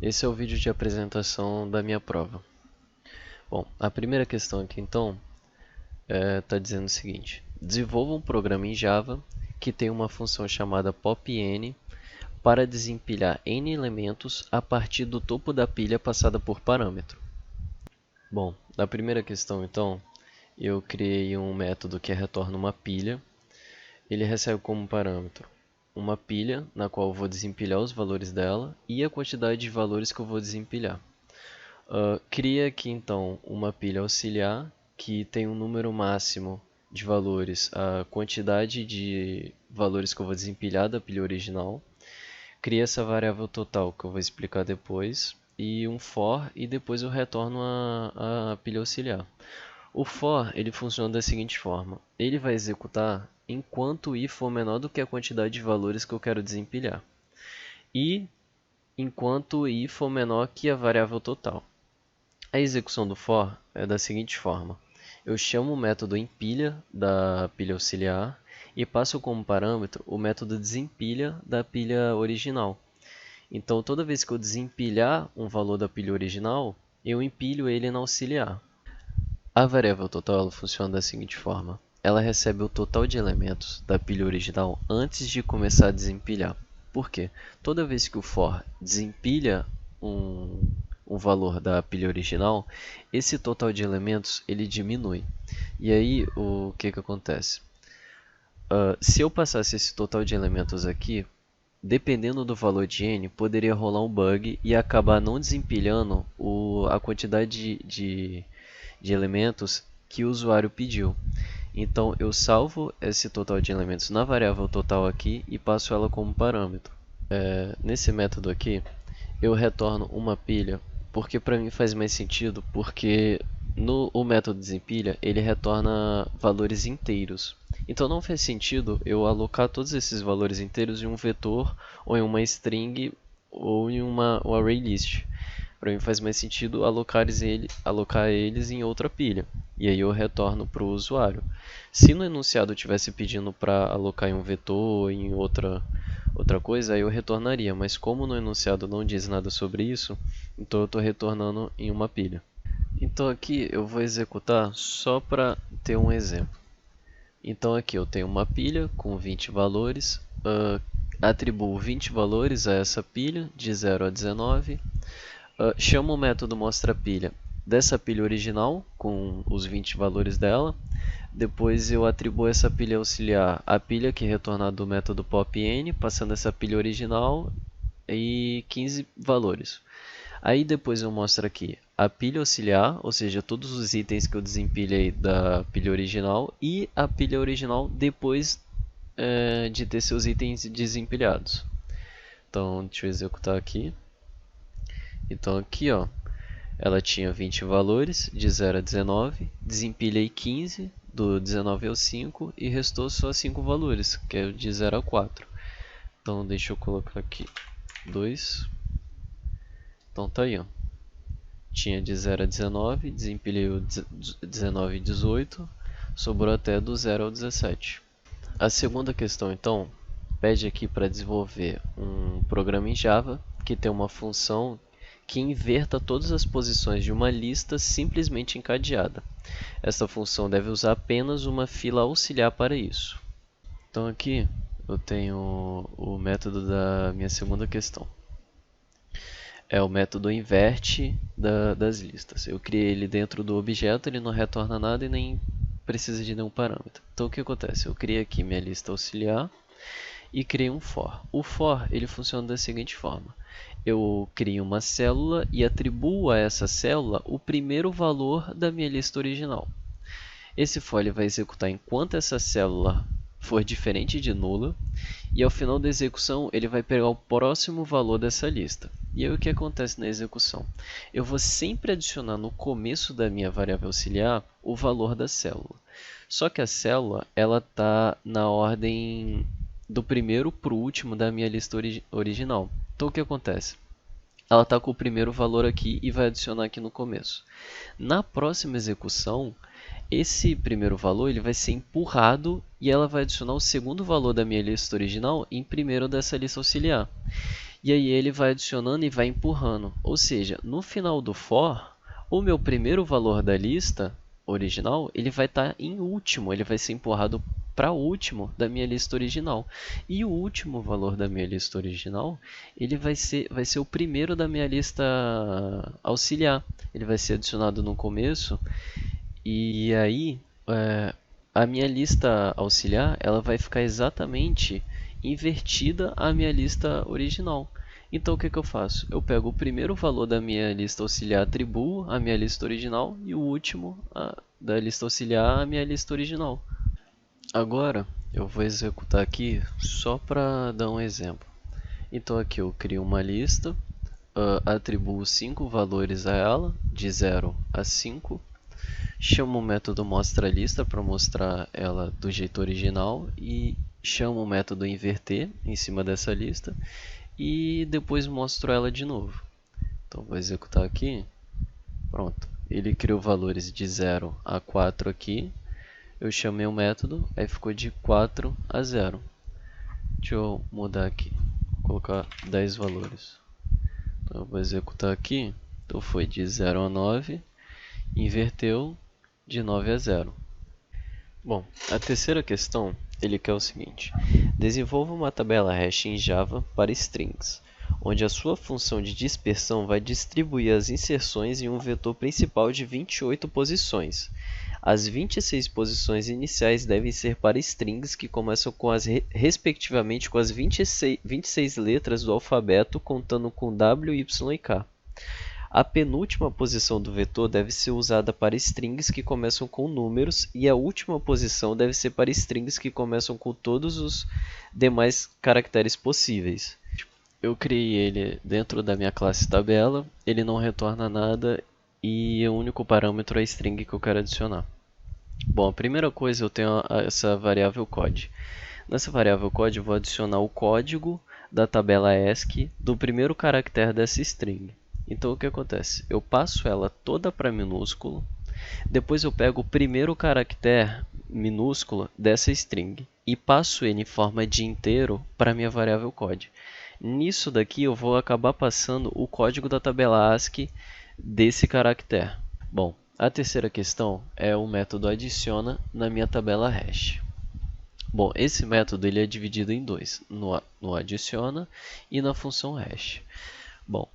Esse é o vídeo de apresentação da minha prova. Bom, a primeira questão aqui então está dizendo o seguinte: desenvolva um programa em Java que tem uma função chamada popN para desempilhar n elementos a partir do topo da pilha passada por parâmetro. Bom, na primeira questão então, eu criei um método que retorna uma pilha. Ele recebe como parâmetro uma pilha na qual eu vou desempilhar os valores dela e a quantidade de valores que eu vou desempilhar. Cria aqui então uma pilha auxiliar que tem um número máximo de valores, a quantidade de valores que eu vou desempilhar da pilha original. Cria essa variável total que eu vou explicar depois e um for, e depois eu retorno a pilha auxiliar. O for ele funciona da seguinte forma: ele vai executar enquanto o i for menor do que a quantidade de valores que eu quero desempilhar, e enquanto o i for menor que a variável total. A execução do for é da seguinte forma: eu chamo o método empilha da pilha auxiliar e passo como parâmetro o método desempilha da pilha original. Então, toda vez que eu desempilhar um valor da pilha original, eu empilho ele na auxiliar. A variável total ela funciona da seguinte forma: ela recebe o total de elementos da pilha original antes de começar a desempilhar. Por quê? Toda vez que o for desempilha um valor da pilha original, esse total de elementos ele diminui. E aí o que acontece? Se eu passasse esse total de elementos aqui, dependendo do valor de n, poderia rolar um bug e acabar não desempilhando a quantidade de elementos que o usuário pediu. Então eu salvo esse total de elementos na variável total aqui e passo ela como parâmetro. Nesse método aqui, eu retorno uma pilha, porque para mim faz mais sentido, porque o método desempilha ele retorna valores inteiros. Então não faz sentido eu alocar todos esses valores inteiros em um vetor, ou em uma string, ou em um array list. Para mim faz mais sentido alocar eles em outra pilha. E aí eu retorno para o usuário. Se no enunciado eu estivesse pedindo para alocar em um vetor ou em outra coisa, aí eu retornaria. Mas como no enunciado não diz nada sobre isso, então eu estou retornando em uma pilha. Então aqui eu vou executar só para ter um exemplo. Então aqui eu tenho uma pilha com 20 valores, atribuo 20 valores a essa pilha, de 0 a 19. Chamo o método mostraPilha dessa pilha original, com os 20 valores dela. Depois eu atribuo essa pilha auxiliar à pilha que é retornada do método popN, passando essa pilha original e 15 valores. Aí depois eu mostro aqui a pilha auxiliar, ou seja, todos os itens que eu desempilhei da pilha original, e a pilha original depois de ter seus itens desempilhados. Então, deixa eu executar aqui. Então aqui, ó, ela tinha 20 valores, de 0 a 19, desempilhei 15, do 19 ao 5, e restou só 5 valores, que é de 0 a 4. Então deixa eu colocar aqui 2. Então tá aí, ó. Tinha de 0 a 19, desempilhei o 19 e 18, sobrou até do 0 ao 17. A segunda questão, então, pede aqui para desenvolver um programa em Java que tem uma função que inverta todas as posições de uma lista simplesmente encadeada. Essa função deve usar apenas uma fila auxiliar para isso. Então aqui eu tenho o método da minha segunda questão. É o método inverte das listas. Eu criei ele dentro do objeto, ele não retorna nada e nem precisa de nenhum parâmetro. Então o que acontece? Eu criei aqui minha lista auxiliar e criei um for. O for ele funciona da seguinte forma: eu crio uma célula e atribuo a essa célula o primeiro valor da minha lista original. Esse for ele vai executar enquanto essa célula for diferente de nula, e ao final da execução ele vai pegar o próximo valor dessa lista. E aí o que acontece na execução? Eu vou sempre adicionar no começo da minha variável auxiliar o valor da célula. Só que a célula está na ordem do primeiro para o último da minha lista original. Então o que acontece? Ela está com o primeiro valor aqui e vai adicionar aqui no começo. Na próxima execução, esse primeiro valor ele vai ser empurrado e ela vai adicionar o segundo valor da minha lista original em primeiro dessa lista auxiliar. E aí ele vai adicionando e vai empurrando. Ou seja, no final do for, o meu primeiro valor da lista original, ele vai estar em último, ele vai ser empurrado para o último da minha lista original. E o último valor da minha lista original, ele vai ser o primeiro da minha lista auxiliar. Ele vai ser adicionado no começo e aí a minha lista auxiliar ela vai ficar exatamente invertida à minha lista original. Então o que eu faço? Eu pego o primeiro valor da minha lista auxiliar, atribuo à minha lista original e o último da lista auxiliar à minha lista original. Agora eu vou executar aqui só para dar um exemplo. Então aqui eu crio uma lista, atribuo 5 valores a ela, de 0 a 5. Chamo o método mostraLista para mostrar ela do jeito original e chamo o método inverter em cima dessa lista e depois mostro ela de novo. Então vou executar aqui. Pronto. Ele criou valores de 0 a 4 aqui. Eu chamei o método, aí ficou de 4 a 0. Deixa eu mudar aqui. Vou colocar 10 valores. Então eu vou executar aqui. Então foi de 0 a 9. Inverteu de 9 a 0. Bom, a terceira questão, ele quer o seguinte: desenvolva uma tabela hash em Java para strings, onde a sua função de dispersão vai distribuir as inserções em um vetor principal de 28 posições. As 26 posições iniciais devem ser para strings que começam com respectivamente com as 26 letras do alfabeto, contando com W, Y e K. A penúltima posição do vetor deve ser usada para strings que começam com números e a última posição deve ser para strings que começam com todos os demais caracteres possíveis. Eu criei ele dentro da minha classe tabela, ele não retorna nada e o único parâmetro é a string que eu quero adicionar. Bom, a primeira coisa eu tenho essa variável code. Nessa variável code eu vou adicionar o código da tabela ASCII do primeiro caractere dessa string. Então o que acontece? Eu passo ela toda para minúsculo, depois eu pego o primeiro caractere minúsculo dessa string e passo ele em forma de inteiro para minha variável code. Nisso daqui eu vou acabar passando o código da tabela ASCII desse caractere. Bom, a terceira questão é o método adiciona na minha tabela hash. Bom, esse método ele é dividido em dois, no adiciona e na função hash. Bom,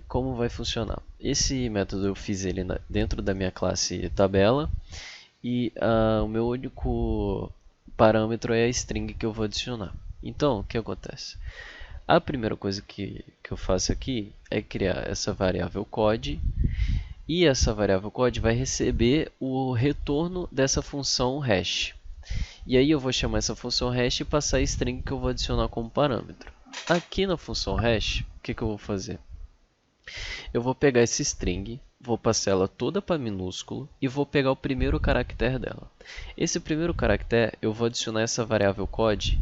como vai funcionar? Esse método eu fiz ele dentro da minha classe tabela e o meu único parâmetro é a string que eu vou adicionar. Então, o que acontece? A primeira coisa que eu faço aqui é criar essa variável code e essa variável code vai receber o retorno dessa função hash. E aí eu vou chamar essa função hash e passar a string que eu vou adicionar como parâmetro. Aqui na função hash, o que eu vou fazer? Eu vou pegar essa string, vou passar ela toda para minúsculo e vou pegar o primeiro caractere dela. Esse primeiro caractere eu vou adicionar essa variável code,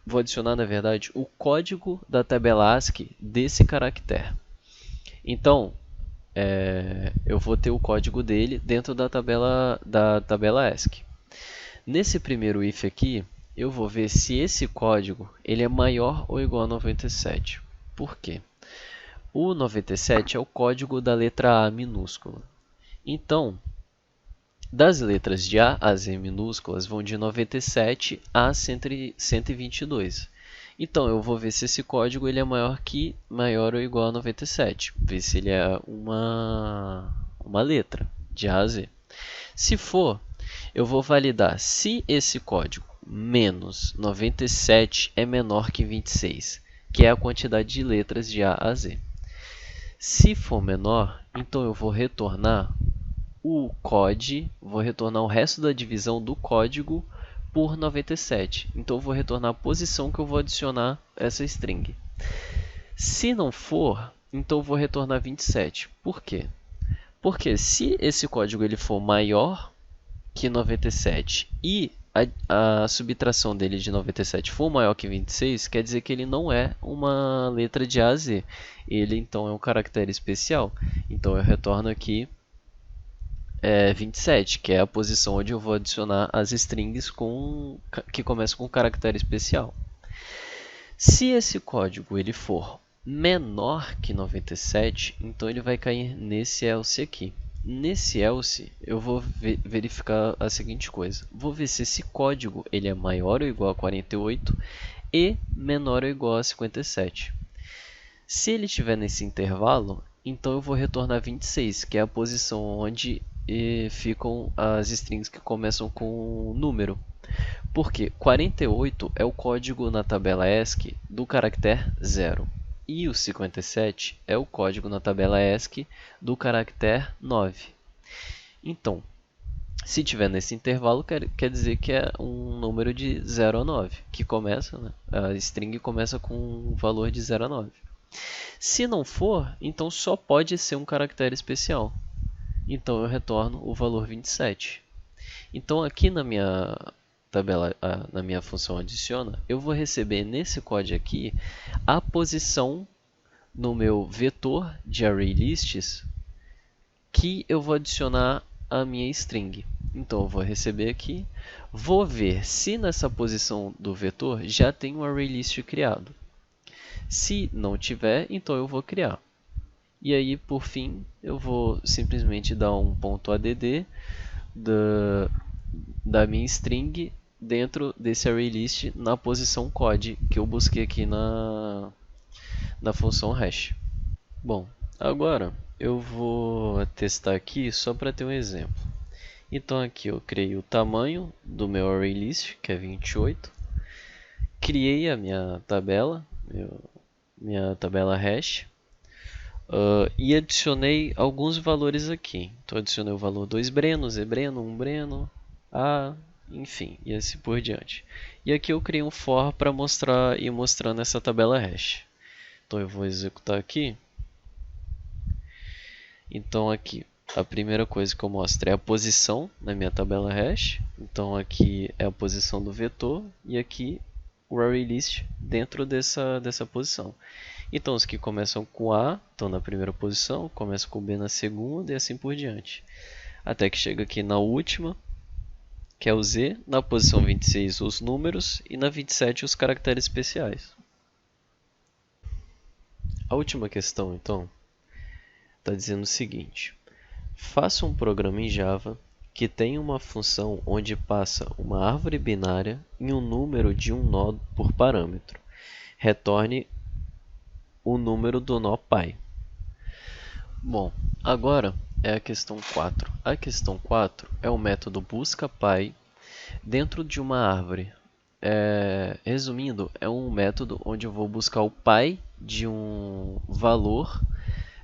vou adicionar na verdade o código da tabela ASCII desse caractere. Então, eu vou ter o código dele dentro da tabela ASCII. Nesse primeiro if aqui, eu vou ver se esse código ele é maior ou igual a 97. Por quê? O 97 é o código da letra A minúscula. Então, das letras de A a Z minúsculas vão de 97 a 122. Então, eu vou ver se esse código ele é maior ou igual a 97. Ver se ele é uma letra de A a Z. Se for, eu vou validar se esse código menos 97 é menor que 26, que é a quantidade de letras de A a Z. Se for menor, então eu vou retornar vou retornar o resto da divisão do código por 97. Então eu vou retornar a posição que eu vou adicionar essa string. Se não for, então eu vou retornar 27. Por quê? Porque se esse código ele for maior que 97 e a subtração dele de 97 for maior que 26, quer dizer que ele não é uma letra de A a Z. Ele então é um caractere especial. Então eu retorno aqui 27, que é a posição onde eu vou adicionar as strings que começam com caractere especial. Se esse código ele for menor que 97, então ele vai cair nesse else aqui. Nesse else, eu vou verificar a seguinte coisa. Vou ver se esse código ele é maior ou igual a 48 e menor ou igual a 57. Se ele estiver nesse intervalo, então eu vou retornar 26, que é a posição onde ficam as strings que começam com número. Porque 48 é o código na tabela ESC do caractere 0. E o 57 é o código na tabela ESC do caractere 9. Então, se tiver nesse intervalo, quer dizer que é um número de 0 a 9, que começa, né? A string começa com um valor de 0 a 9. Se não for, então só pode ser um caractere especial. Então eu retorno o valor 27. Então aqui na minha tabela, na minha função adiciona, eu vou receber nesse código aqui a posição no meu vetor de ArrayLists que eu vou adicionar a minha string. Então eu vou receber aqui, vou ver se nessa posição do vetor já tem um ArrayList criado. Se não tiver, então eu vou criar. E aí, por fim, eu vou simplesmente dar um ponto .add da minha string dentro desse ArrayList na posição code que eu busquei aqui na função hash. Bom, agora eu vou testar aqui só para ter um exemplo. Então aqui eu criei o tamanho do meu ArrayList, que é 28. Criei a minha tabela, minha tabela hash. E adicionei alguns valores aqui. Então adicionei o valor 2 Breno, Z Breno, 1 Breno, A, enfim, e assim por diante. E aqui eu criei um for para ir mostrando essa tabela hash. Então eu vou executar aqui. Então aqui, a primeira coisa que eu mostro é a posição na minha tabela hash. Então aqui é a posição do vetor e aqui o ArrayList dentro dessa posição. Então os que começam com A estão na primeira posição, começam com B na segunda e assim por diante. Até que chega aqui na última, que é o Z, na posição 26 os números e na 27 os caracteres especiais. A última questão, então, está dizendo o seguinte: faça um programa em Java que tem uma função onde passa uma árvore binária e um número de um nó por parâmetro. Retorne o número do nó pi. Bom, agora é a questão 4. A questão 4 é o método busca pi dentro de uma árvore. Resumindo, é um método onde eu vou buscar o pi de um valor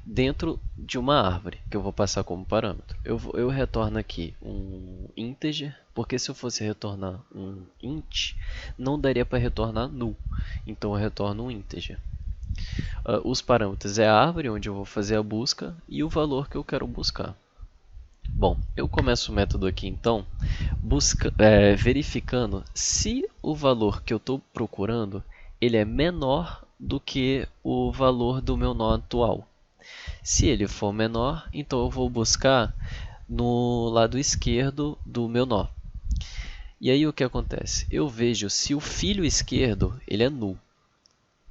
dentro de uma árvore, que eu vou passar como parâmetro. Eu retorno aqui um integer, porque se eu fosse retornar um int, não daria para retornar null. Então eu retorno um integer. Os parâmetros é a árvore onde eu vou fazer a busca e o valor que eu quero buscar. Bom, eu começo o método aqui então, verificando se o valor que eu estou procurando ele é menor do que o valor do meu nó atual. Se ele for menor, então eu vou buscar no lado esquerdo do meu nó. E aí o que acontece? Eu vejo se o filho esquerdo ele é null.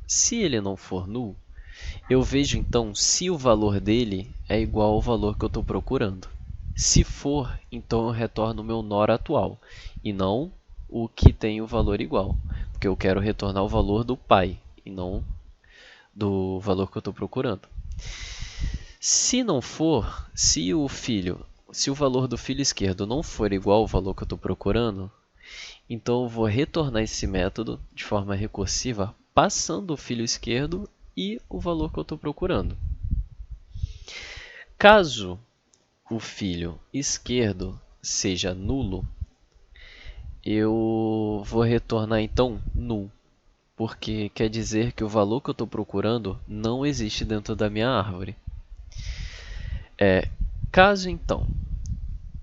Se ele não for null, eu vejo então se o valor dele é igual ao valor que eu estou procurando. Se for, então eu retorno o meu nó atual e não o que tem o valor igual, porque eu quero retornar o valor do pi e não do valor que eu estou procurando. Se não for, se o valor do filho esquerdo não for igual ao valor que eu estou procurando, então eu vou retornar esse método de forma recursiva passando o filho esquerdo e o valor que eu estou procurando. Caso o filho esquerdo seja nulo, eu vou retornar então null, porque quer dizer que o valor que eu estou procurando não existe dentro da minha árvore. Caso então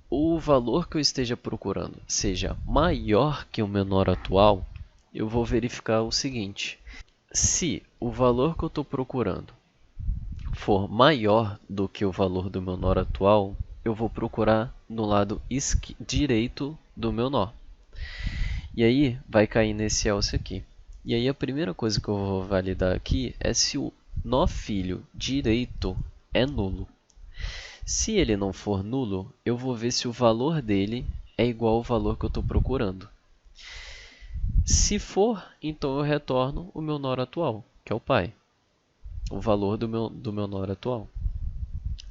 o valor que eu esteja procurando seja maior que o meu nó atual, eu vou verificar o seguinte: se o valor que eu estou procurando for maior do que o valor do meu nó atual, eu vou procurar no lado direito do meu nó. E aí vai cair nesse else aqui. E aí a primeira coisa que eu vou validar aqui é se o nó filho direito é nulo. Se ele não for nulo, eu vou ver se o valor dele é igual ao valor que eu estou procurando. Se for, então eu retorno o meu nó atual, que é o pai, o valor do meu nó atual.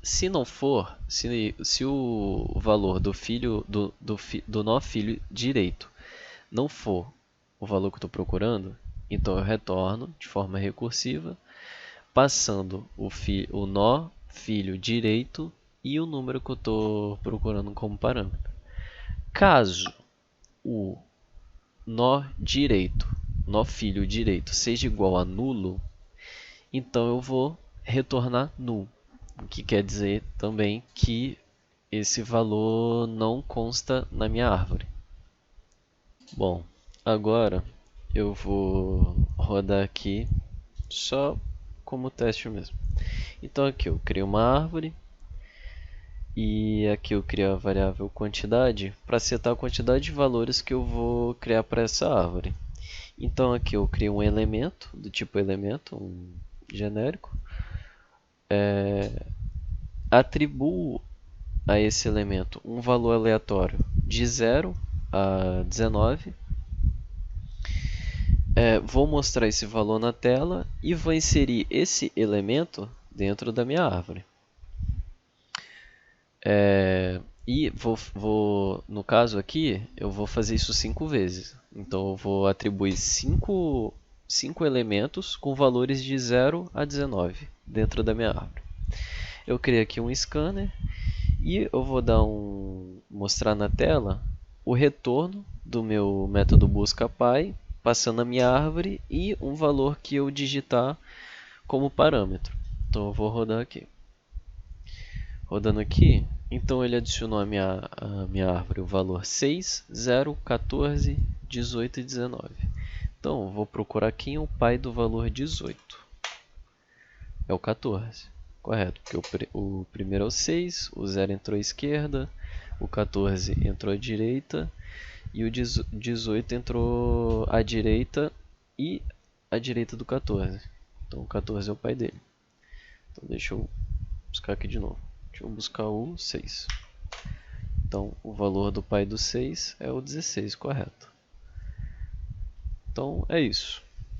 Se não for, se o valor do filho do nó filho direito não for o valor que eu estou procurando, então eu retorno de forma recursiva, passando o nó filho direito e o número que eu estou procurando como parâmetro. Caso o nó filho direito seja igual a nulo, então eu vou retornar null, o que quer dizer também que esse valor não consta na minha árvore. Bom, agora eu vou rodar aqui só como teste mesmo. Então aqui eu crio uma árvore e aqui eu crio a variável quantidade para setar a quantidade de valores que eu vou criar para essa árvore. Então aqui eu crio um elemento, do tipo elemento, um genérico. Atribuo a esse elemento um valor aleatório de 0 a 19. Vou mostrar esse valor na tela e vou inserir esse elemento dentro da minha árvore. E no caso aqui, eu vou fazer isso 5 vezes. Então eu vou atribuir 5 elementos com valores de 0 a 19 dentro da minha árvore. Eu criei aqui um scanner e eu vou mostrar na tela o retorno do meu método busca_pai, passando a minha árvore e um valor que eu digitar como parâmetro. Então eu vou rodar aqui. Rodando aqui, então ele adicionou à minha árvore o valor 6, 0, 14, 18 e 19. Então eu vou procurar quem é o pai do valor 18. É o 14. Correto, porque o primeiro é o 6, o 0 entrou à esquerda, o 14 entrou à direita e o 18 entrou à direita e à direita do 14. Então o 14 é o pai dele. Então deixa eu buscar aqui de novo. Deixa eu buscar o 6. Então o valor do pai do 6 é o 16, correto. Então é isso.